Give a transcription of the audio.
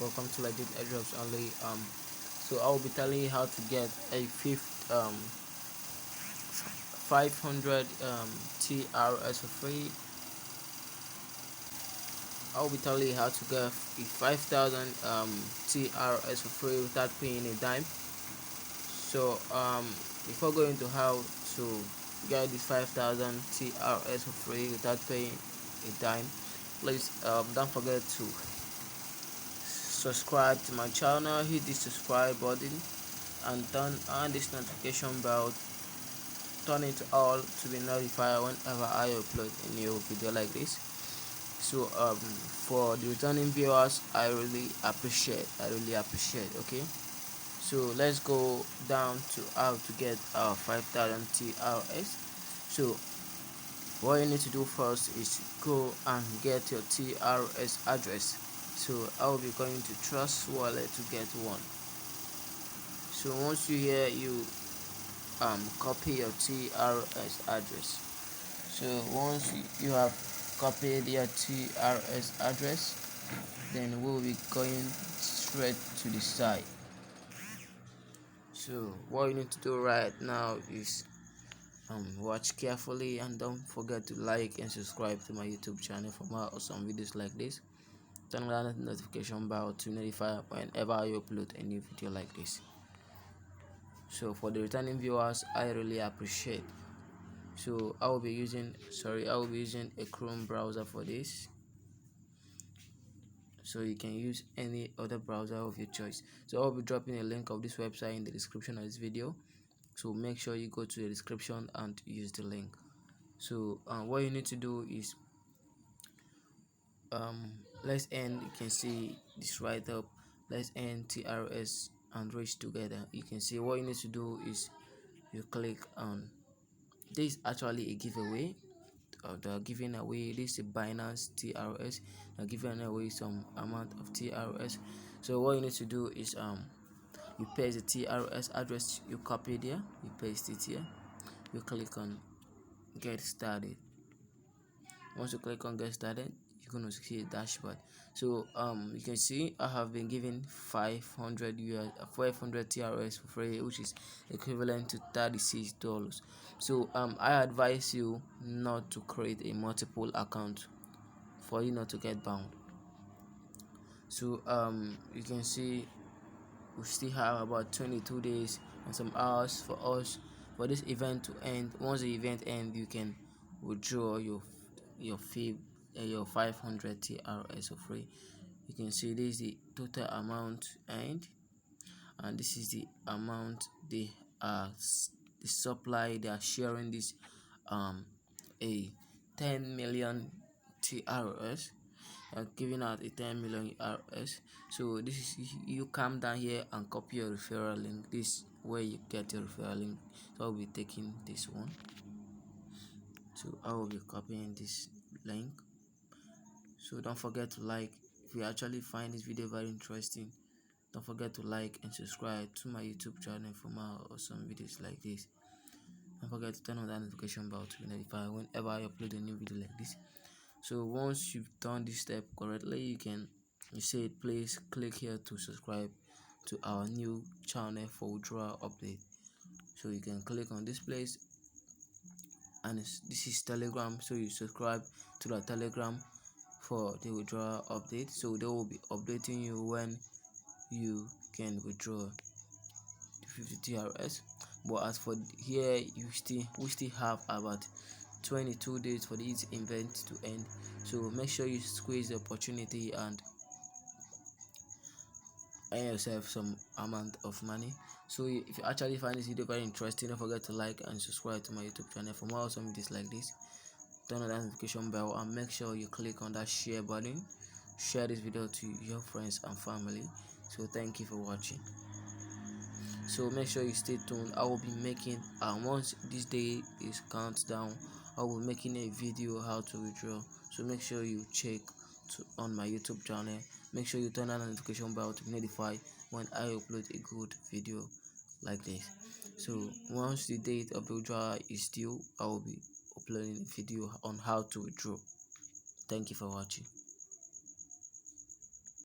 welcome to Legit Airdrops Only. So I will be telling you how to get a 500 TRS for free. I will be telling you how to get a 5,000 TRS for free without paying a dime. So before going to how to get this 5,000 TRS for free without paying a dime, please don't forget to subscribe to my channel, hit the subscribe button and turn on this notification bell, turn it all to be notified whenever I upload a new video like this. So for the returning viewers, I really appreciate. Okay, so let's go down to how to get our 5,000 TRS. So what you need to do first is go and get your TRS address. So I will be going to Trust Wallet to get one. So once you here, you copy your TRS address. So once you have copied your TRS address, then we'll be going straight to the site. So what you need to do right now is watch carefully and don't forget to like and subscribe to my YouTube channel for more awesome videos like this. Turn on the notification bell to notify whenever I upload a new video like this. So for the returning viewers, I really appreciate. So I will be using a Chrome browser for this. So you can use any other browser of your choice. So I'll be dropping a link of this website in the description of this video, so make sure you go to the description and use the link. So what you need to do is let's end. You can see this right up, let's end TRS and reach together. You can see what you need to do is you click on this. Actually a giveaway. They're giving away this is Binance TRS. They're giving away some amount of TRS. So what you need to do is you paste the TRS address you copied here, you paste it here, you click on get started. Once you click on get started, you're going to see a dashboard. So you can see I have been given 500 TRS for free, which is equivalent to $36. So I advise you not to create a multiple account for you not to get bound. So you can see we still have about 22 days and some hours for us for this event to end. Once the event ends, you can withdraw your fee, your 500 TRS for free. You can see this is the total amount and this is the amount the supply they are sharing this a 10 million TRS, giving out a 10 million TRS. So this is, you come down here and copy your referral link. This where you get your referral link. So I'll be taking this one. So I will be copying this link. So don't forget to like. If you actually find this video very interesting, don't forget to like and subscribe to my YouTube channel for more awesome videos like this. Don't forget to turn on that notification bell to be notified whenever I upload a new video like this. So once you've done this step correctly, you say please click here to subscribe to our new channel for withdrawal update. So you can click on this place, and this is Telegram. So you subscribe to the Telegram for the withdrawal update. So they will be updating you when you can withdraw 50 TRS. But as for here, we still have about 22 days for this event to end. So make sure you squeeze the opportunity and earn yourself some amount of money. So if you actually find this video very interesting, don't forget to like and subscribe to my YouTube channel for more awesome videos like this. Turn on that notification bell and make sure you click on that share button. Share this video to your friends and family. So thank you for watching. So make sure you stay tuned. I will be making once this day is countdown, I will be making a video how to withdraw. So make sure you check on my YouTube channel. Make sure you turn on the notification bell to be notified when I upload a good video like this. So once the date of the withdrawal is due, I will be uploading a video on how to withdraw. Thank you for watching.